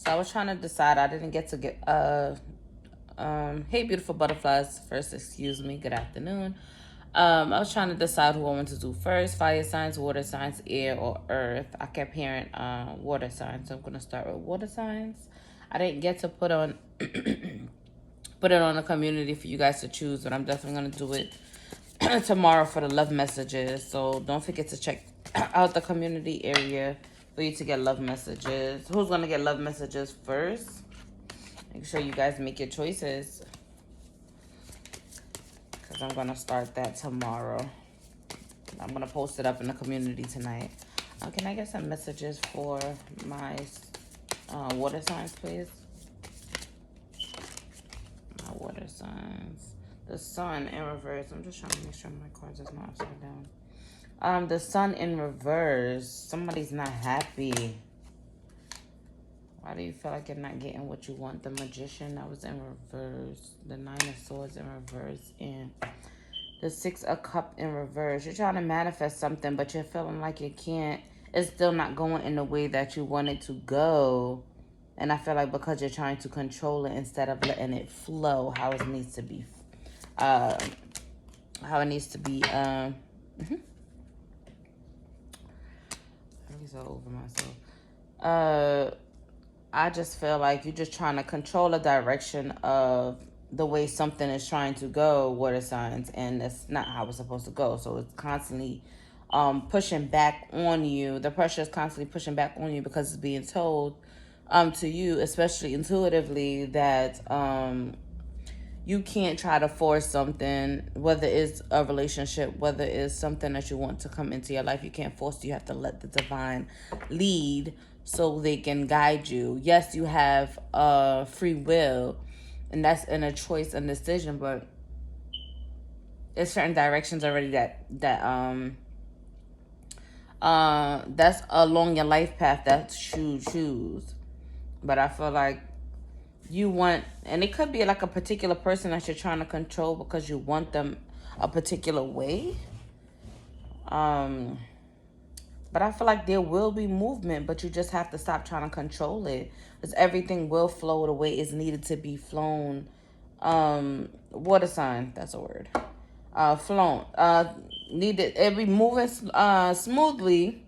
So I was trying to decide. I didn't get to get hey beautiful butterflies. First, excuse me. Good afternoon. I was trying to decide who I want to do first: fire signs, water signs, air, or earth. I kept hearing water signs, so I'm gonna start with water signs. I didn't get to put on put it on the community for you guys to choose, but I'm definitely gonna do it tomorrow for the love messages. So don't forget to check out the community area for you to get love messages. Who's gonna get love messages first? Make sure you guys make your choices, because I'm gonna start that tomorrow. I'm gonna post it up in the community tonight. Can I get some messages for my water signs, please? My water signs. The sun in reverse. I'm just trying to make sure my cards is not upside down. The sun in reverse. Somebody's not happy. Why do you feel like you're not getting what you want? The magician, that was in reverse. The 9 of swords in reverse. And the 6 of cup in reverse. You're trying to manifest something, but you're feeling like you can't. It's still not going in the way that you want it to go. And I feel like because you're trying to control it instead of letting it flow how it needs to be. How it needs to be. I'm so over myself. I just feel like you're just trying to control the direction of the way something is trying to go, water signs, and that's not how it's supposed to go. So it's constantly pushing back on you. The pressure is constantly pushing back on you because it's being told to you, especially intuitively, that you can't try to force something, whether it's a relationship, whether it's something that you want to come into your life. You can't force it. You have to let the divine lead so they can guide you. Yes, you have free will, and that's in a choice and decision, but there's certain directions already that's along your life path that you choose. But I feel like you want, and it could be like a particular person that you're trying to control because you want them a particular way. But I feel like there will be movement, but you just have to stop trying to control it, because everything will flow the way it's needed to be flown. Water sign, that's a word. Flown. Needed it be moving smoothly.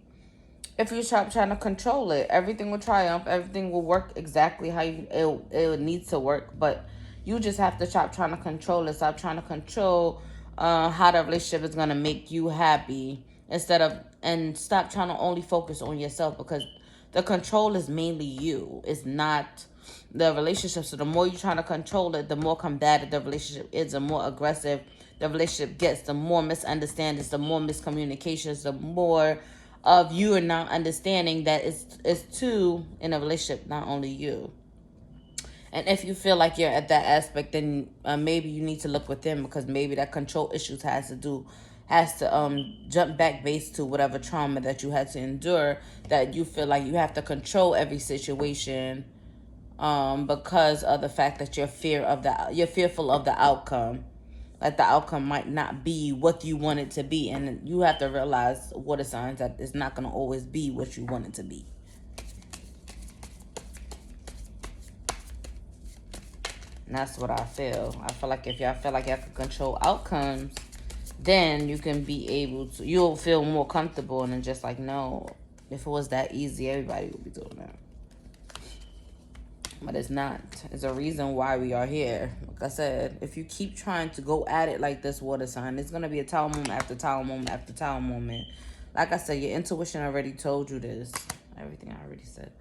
If you stop trying to control it, everything will triumph. Everything will work exactly how it needs to work. But you just have to stop trying to control it. Stop trying to control how the relationship is going to make you happy, and stop trying to only focus on yourself, because the control is mainly you. It's not the relationship. So the more you're trying to control it, the more combative the relationship is, the more aggressive the relationship gets, the more misunderstandings, the more miscommunications, the more of you are not understanding that it's two in a relationship, not only you. And if you feel like you're at that aspect, then maybe you need to look within, because maybe that control issues has to jump back based to whatever trauma that you had to endure, that you feel like you have to control every situation because of the fact that you're fearful of the outcome. Like the outcome might not be what you want it to be, and you have to realize, water signs, that it's not going to always be what you want it to be. And that's what I feel. I feel like if y'all feel like y'all can control outcomes, then you can be able to, you'll feel more comfortable. And then just like, no, if it was that easy, everybody would be doing that. But it's not. It's a reason why we are here. Like I said, if you keep trying to go at it like this, water sign, it's going to be a tower moment after tower moment after tower moment. Like I said, your intuition already told you this. Everything I already said.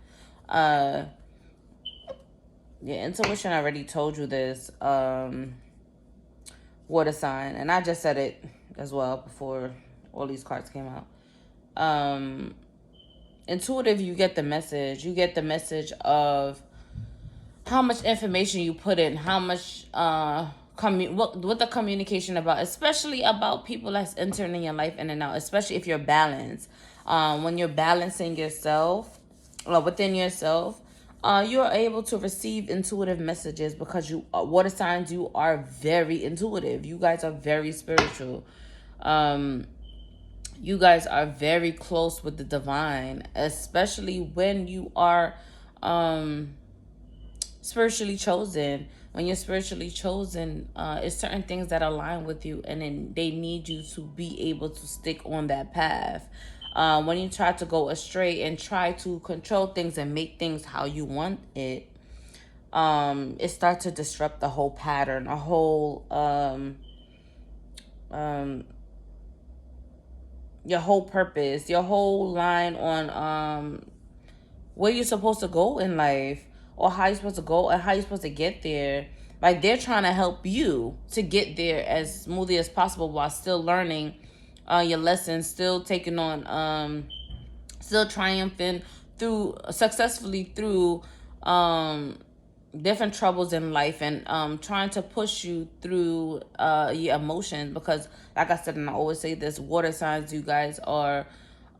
Your intuition already told you this, water sign. And I just said it as well before all these cards came out. Intuitive, you get the message. You get the message of how much information you put in, how much what the communication about, especially about people that's entering in your life in and out, especially if you're balanced. When you're balancing yourself within yourself, you're able to receive intuitive messages, because you water signs, you are very intuitive. You guys are very spiritual. You guys are very close with the divine, especially when you are spiritually chosen. When you're spiritually chosen, it's certain things that align with you, and then they need you to be able to stick on that path. When you try to go astray and try to control things and make things how you want it, it starts to disrupt the whole pattern, a whole um, your whole purpose, your whole line on where you're supposed to go in life, or how you're supposed to go and how you're supposed to get there. Like, they're trying to help you to get there as smoothly as possible while still learning your lessons, still taking on still triumphing through successfully through different troubles in life, and trying to push you through your emotions. Because like I said, and I always say this, water signs, you guys are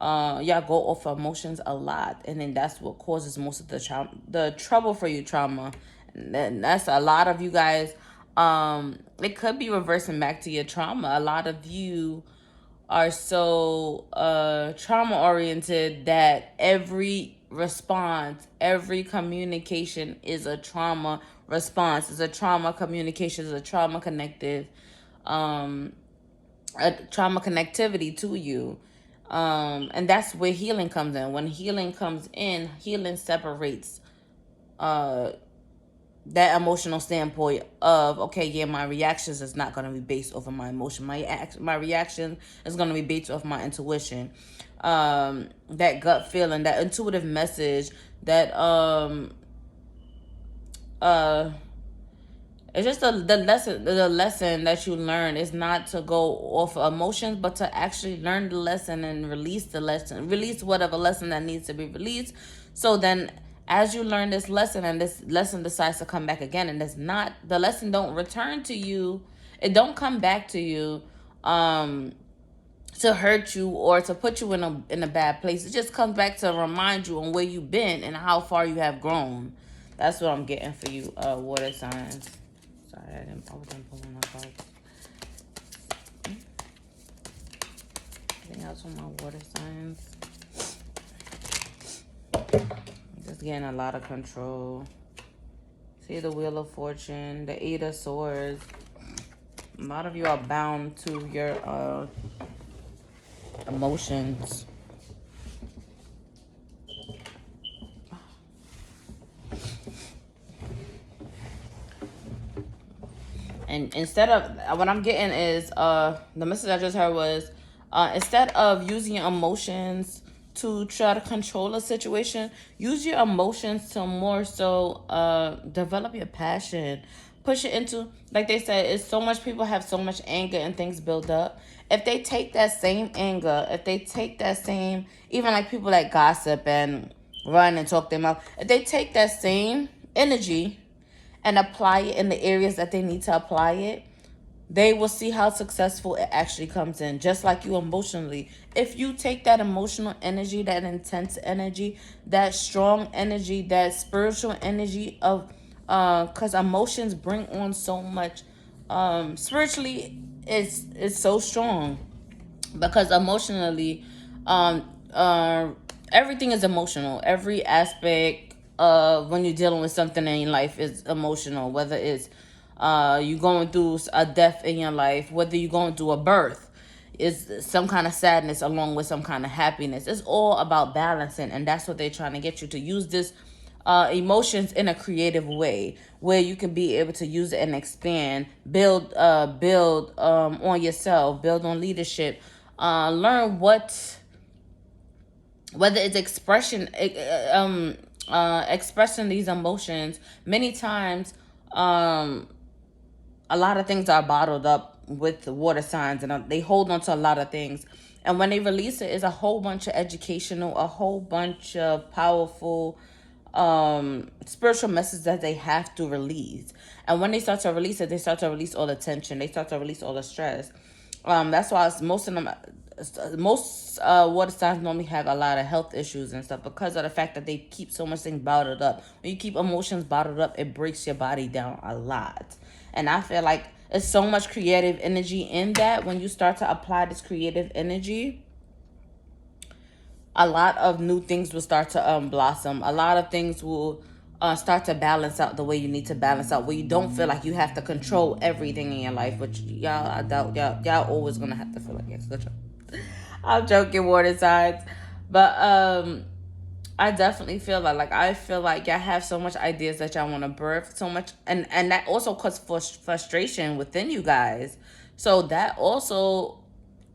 y'all go off emotions a lot, and then that's what causes most of the trouble for you, trauma. And then that's a lot of you guys. It could be reversing back to your trauma. A lot of you are so trauma oriented that every response, every communication is a trauma response, is a trauma communication, is a trauma connective, a trauma connectivity to you. And that's where healing comes in. When healing comes in, healing separates that emotional standpoint of, okay, yeah, my reactions is not going to be based off of my emotion. My reaction is going to be based off my intuition. That gut feeling, that intuitive message, that it's just the lesson that you learn is not to go off of emotions, but to actually learn the lesson and release the lesson, release whatever lesson that needs to be released. So then, as you learn this lesson, and this lesson decides to come back again, and it's not, the lesson don't return to you, it don't come back to you to hurt you or to put you in a bad place. It just comes back to remind you on where you've been and how far you have grown. That's what I'm getting for you, water signs. Sorry, I wasn't pulling my cards. Anything else from my water signs? Just getting a lot of control. See the Wheel of Fortune, the Eight of Swords. A lot of you are bound to your emotions. And instead of, what I'm getting is, the message I just heard was, instead of using your emotions to try to control a situation, use your emotions to more so develop your passion. Push it into, like they said, it's so much, people have so much anger and things build up. If they take that same anger, if they take that same, even like people that gossip and run and talk them out, if they take that same energy and apply it in the areas that they need to apply it, they will see how successful it actually comes in. Just like you emotionally. If you take that emotional energy, that intense energy, that strong energy, that spiritual energy of, because emotions bring on so much, spiritually it's so strong, because emotionally, everything is emotional. Every aspect of when you're dealing with something in your life is emotional. Whether it's you going through a death in your life, whether you're going through a birth, is some kind of sadness along with some kind of happiness. It's all about balancing, and that's what they're trying to get you to use this emotions in a creative way, where you can be able to use it and expand, build on yourself, build on leadership, learn whether it's expressing these emotions. Many times, a lot of things are bottled up with the water signs, and they hold on to a lot of things. And when they release it, is a whole bunch of educational, a whole bunch of powerful spiritual messages that they have to release. And when they start to release it, they start to release all the tension, they start to release all the stress. That's why most of them, most water signs normally have a lot of health issues and stuff, because of the fact that they keep so much things bottled up. When you keep emotions bottled up, it breaks your body down a lot. And I feel like there's so much creative energy in that. When you start to apply this creative energy, a lot of new things will start to blossom. A lot of things will start to balance out the way you need to balance out, where you don't feel like you have to control everything in your life. Which y'all, I doubt y'all always gonna have to feel like it's control. I'm joking, water signs, but I definitely feel like I feel like y'all have so much ideas that y'all want to birth so much, and that also causes frustration within you guys. So that also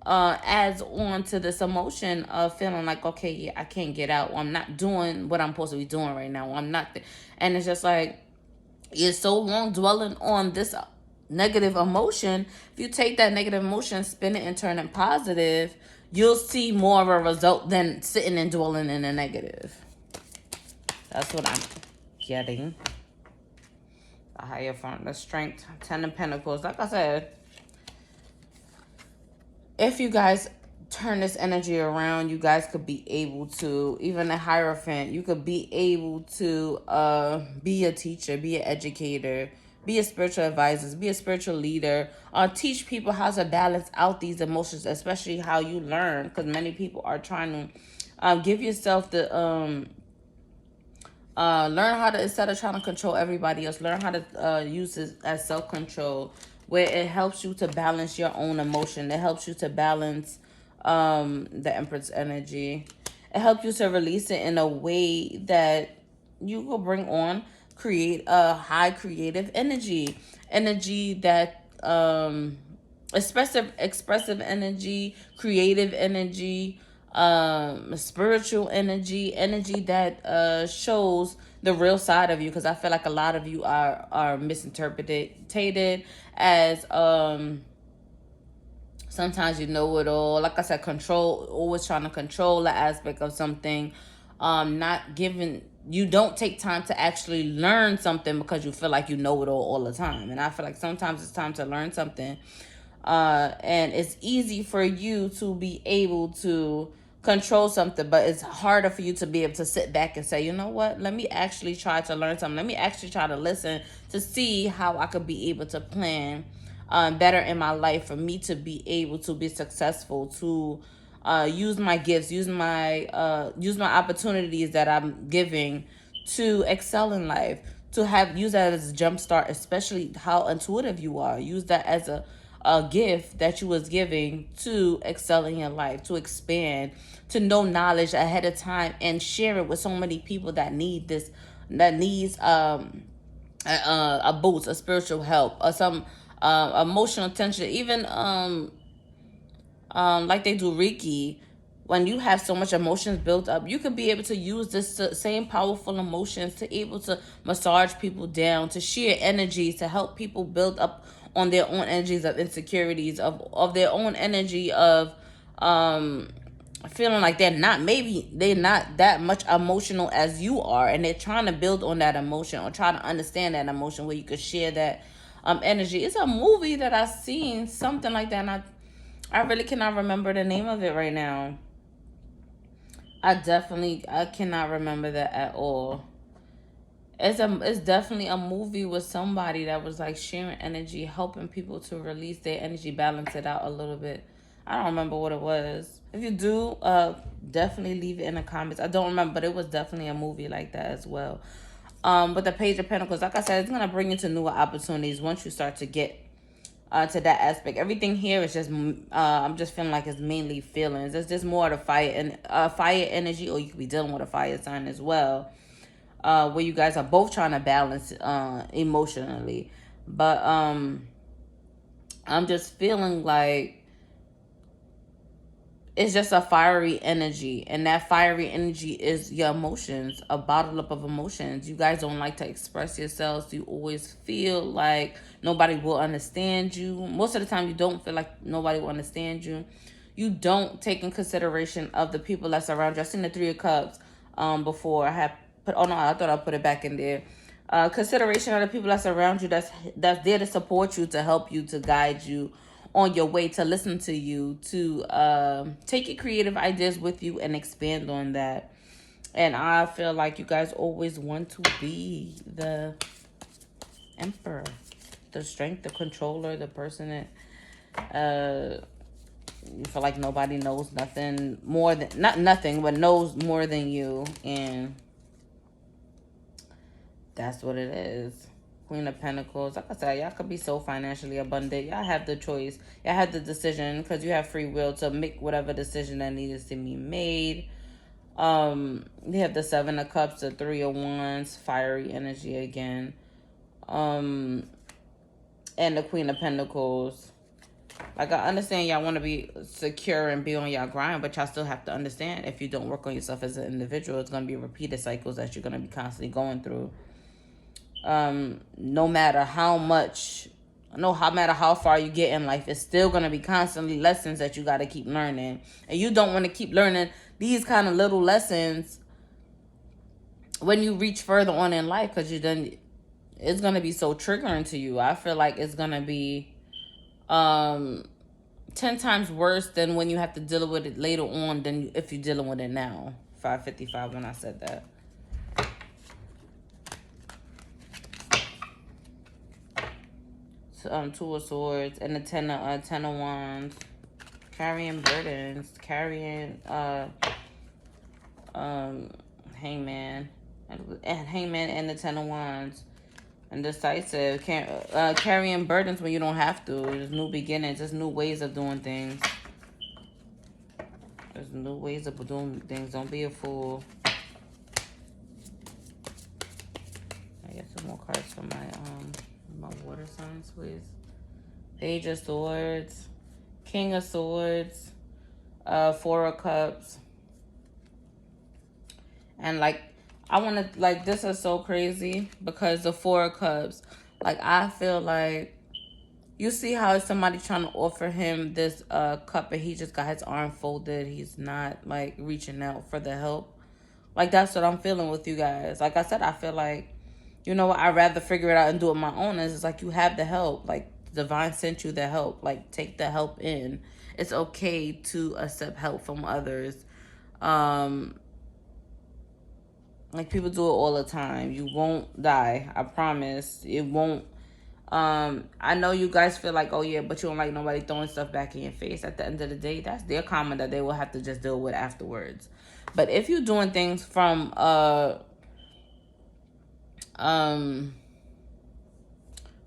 adds on to this emotion of feeling like, okay, yeah, I can't get out. Or I'm not doing what I'm supposed to be doing right now. Or I'm not, and it's just like you're so long dwelling on this negative emotion. If you take that negative emotion, spin it and turn it positive, you'll see more of a result than sitting and dwelling in the negative. That's what I'm getting. The higher front, the strength, 10 of Pentacles. Like I said, if you guys turn this energy around, you guys could be able to, even a Hierophant, you could be able to be a teacher, be an educator, be a spiritual advisor, be a spiritual leader, teach people how to balance out these emotions, especially how you learn, because many people are trying to give yourself the learn how to, instead of trying to control everybody else, learn how to use this as self-control, where it helps you to balance your own emotion. It helps you to balance the Empress energy. It helps you to release it in a way that you will bring on, create a high creative energy that expressive energy, creative energy, spiritual energy that shows the real side of you. Because I feel like a lot of you are misinterpreted as sometimes you know it all. Like I said, control, always trying to control the aspect of something. Not giving, you don't take time to actually learn something because you feel like you know it all the time. And I feel like sometimes it's time to learn something. And it's easy for you to be able to control something, but it's harder for you to be able to sit back and say, you know what, let me actually try to learn something. Let me actually try to listen to see how I could be able to plan better in my life, for me to be able to be successful, to use my gifts, use my opportunities that I'm giving to excel in life, to use that as a jump start, especially how intuitive you are. Use that as a gift that you was giving to excel in your life, to expand, to know knowledge ahead of time and share it with so many people that need this, that needs a boost, a spiritual help, or some emotional attention, even like they do Reiki. When you have so much emotions built up, you could be able to use this same powerful emotions to able to massage people down, to share energies, to help people build up on their own energies of insecurities, of their own energy of feeling like they're not that much emotional as you are, and they're trying to build on that emotion or try to understand that emotion, where you could share that energy. It's a movie that I've seen, something like that, and I really cannot remember the name of it right now. I cannot remember that at all. It's definitely a movie with somebody that was like sharing energy, helping people to release their energy, balance it out a little bit. I don't remember what it was. If you do, definitely leave it in the comments. I don't remember, but it was definitely a movie like that as well. But the Page of Pentacles, like I said, it's gonna bring you to newer opportunities once you start to get to that aspect. Everything here is just I'm just feeling like it's mainly feelings. It's just more of the fire and fire energy, or you could be dealing with a fire sign as well, where you guys are both trying to balance emotionally. But I'm just feeling like it's just a fiery energy, and that fiery energy is your emotions, a bottle up of emotions. You guys don't like to express yourselves. You always feel like nobody will understand you. Most of the time you don't feel like nobody will understand you. You don't take in consideration of the people that's around you. I've seen the Three of Cups before. I have put, oh no, I thought I put it back in there. Consideration of the people that's around you, that's there to support you, to help you, to guide you on your way, to listen to you, to take your creative ideas with you and expand on that. And I feel like you guys always want to be the emperor, the strength, the controller, the person that you feel like nobody knows nothing more than, not nothing, but knows more than you. And That's what it is. Queen of Pentacles. Like I said, y'all could be so financially abundant. Y'all have the choice. Y'all have the decision because you have free will to make whatever decision that needs to be made. You have the Seven of Cups, the Three of Wands, fiery energy again. And the Queen of Pentacles. Like, I understand y'all want to be secure and be on y'all grind, but y'all still have to understand if you don't work on yourself as an individual, it's going to be repeated cycles that you're going to be constantly going through. No matter how much, no matter how far you get in life, it's still going to be constantly lessons that you got to keep learning. And you don't want to keep learning these kind of little lessons when you reach further on in life, because it's going to be so triggering to you. I feel like it's going to be 10 times worse than when you have to deal with it later on than if you're dealing with it now. 555 when I said that. Two of Swords and the ten of Wands. Carrying burdens, carrying Hangman and Hangman and the Ten of Wands. Indecisive, carrying burdens when you don't have to. There's new beginnings. There's new ways of doing things. There's new ways of doing things. Don't be a fool. I get some more cards for my water signs, please. Page of Swords, King of Swords, Four of Cups, and like, I want to, like, this is so crazy because the Four of Cups, like, I feel like, you see how somebody trying to offer him this cup and he just got his arm folded. He's not, like, reaching out for the help. Like, that's what I'm feeling with you guys. Like I said, I feel like, you know what, I'd rather figure it out and do it my own. It's like, you have the help. Like, divine sent you the help. Like, take the help in. It's okay to accept help from others. Like, people do it all the time. You won't die. I promise. It won't. I know you guys feel like, oh yeah, but you don't like nobody throwing stuff back in your face. At the end of the day, that's their karma that they will have to just deal with afterwards. But if you're doing things from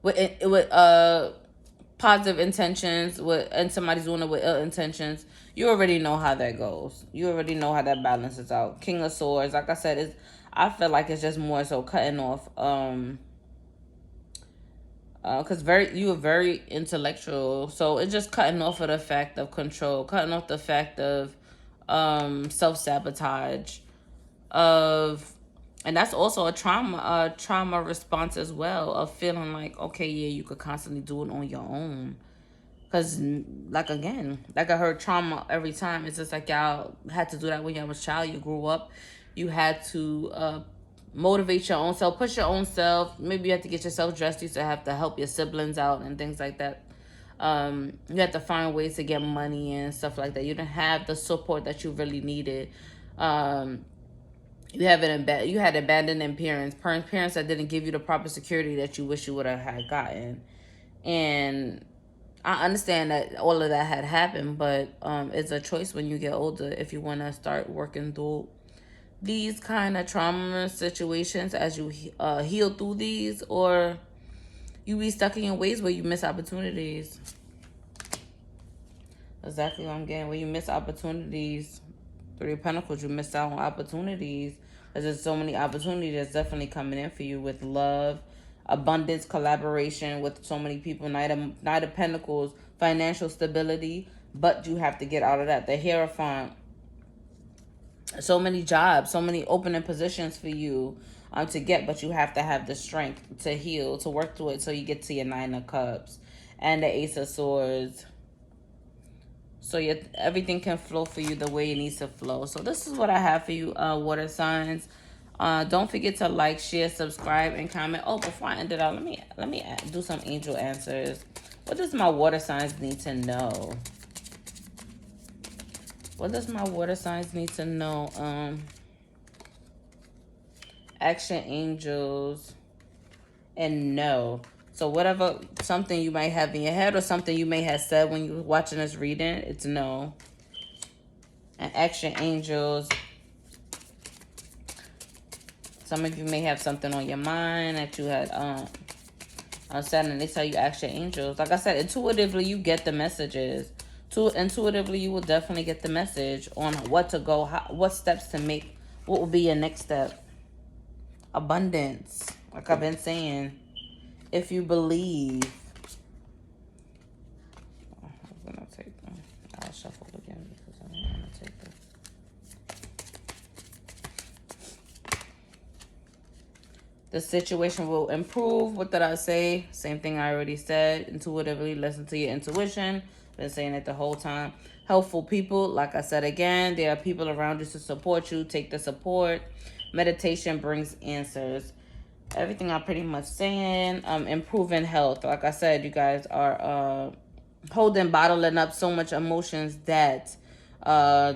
with positive intentions, and somebody's doing it with ill intentions, you already know how that goes. You already know how that balances out. King of Swords, like I said, I feel like it's just more so cutting off, because you are very intellectual, so it's just cutting off of the fact of control, cutting off the fact of self-sabotage, and that's also a trauma response as well, of feeling like, okay, yeah, you could constantly do it on your own. Because, like, again, like I heard trauma every time. It's just like y'all had to do that when y'all was a child. You grew up. You had to motivate your own self, push your own self. Maybe you had to get yourself dressed. You used to have to help your siblings out and things like that. You had to find ways to get money and stuff like that. You didn't have the support that you really needed. You had abandoned parents that didn't give you the proper security that you wish you would have had gotten. And I understand that all of that had happened, but it's a choice when you get older if you want to start working through these kind of trauma situations as you heal through these, or you be stuck in your ways where you miss opportunities. Exactly what I'm getting. When you miss opportunities, Three of Pentacles, you miss out on opportunities. There's so many opportunities that's definitely coming in for you with love, abundance, collaboration with so many people. Knight of Pentacles, financial stability, but you have to get out of that. The Hierophant, so many jobs, so many opening positions for you to get, but you have to have the strength to heal, to work through it, so you get to your Nine of Cups and the Ace of Swords. So everything can flow for you the way it needs to flow. So this is what I have for you, water signs. Don't forget to like, share, subscribe, and comment. Oh, before I end it out, let me do some angel answers. What does my water signs need to know? What does my water signs need to know? Action angels and no. So whatever, something you might have in your head or something you may have said when you were watching this reading, it's no. And action angels Some of you may have something on your mind that you had said, and they tell you ask your angels. Like I said, intuitively you get the messages. Intuitively you will definitely get the message on what to go, what steps to make, what will be your next step. Abundance, like I've been saying. If you believe. I'm gonna take them. I'll shuffle again because I don't want to take them. The situation will improve. What did I say? Same thing I already said. Intuitively listen to your intuition. Been saying it the whole time. Helpful people, like I said again, there are people around you to support you. Take the support. Meditation brings answers. Everything I'm pretty much saying. Improving health. Like I said, you guys are bottling up so much emotions that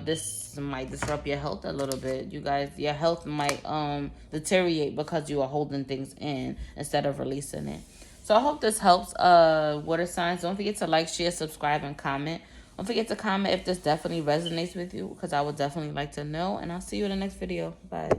this might disrupt your health a little bit. You guys, your health might deteriorate because you are holding things in instead of releasing it. So I hope this helps. Water signs, don't forget to like, share, subscribe, and comment. Don't forget to comment if this definitely resonates with you, because I would definitely like to know. And I'll see you in the next video. Bye.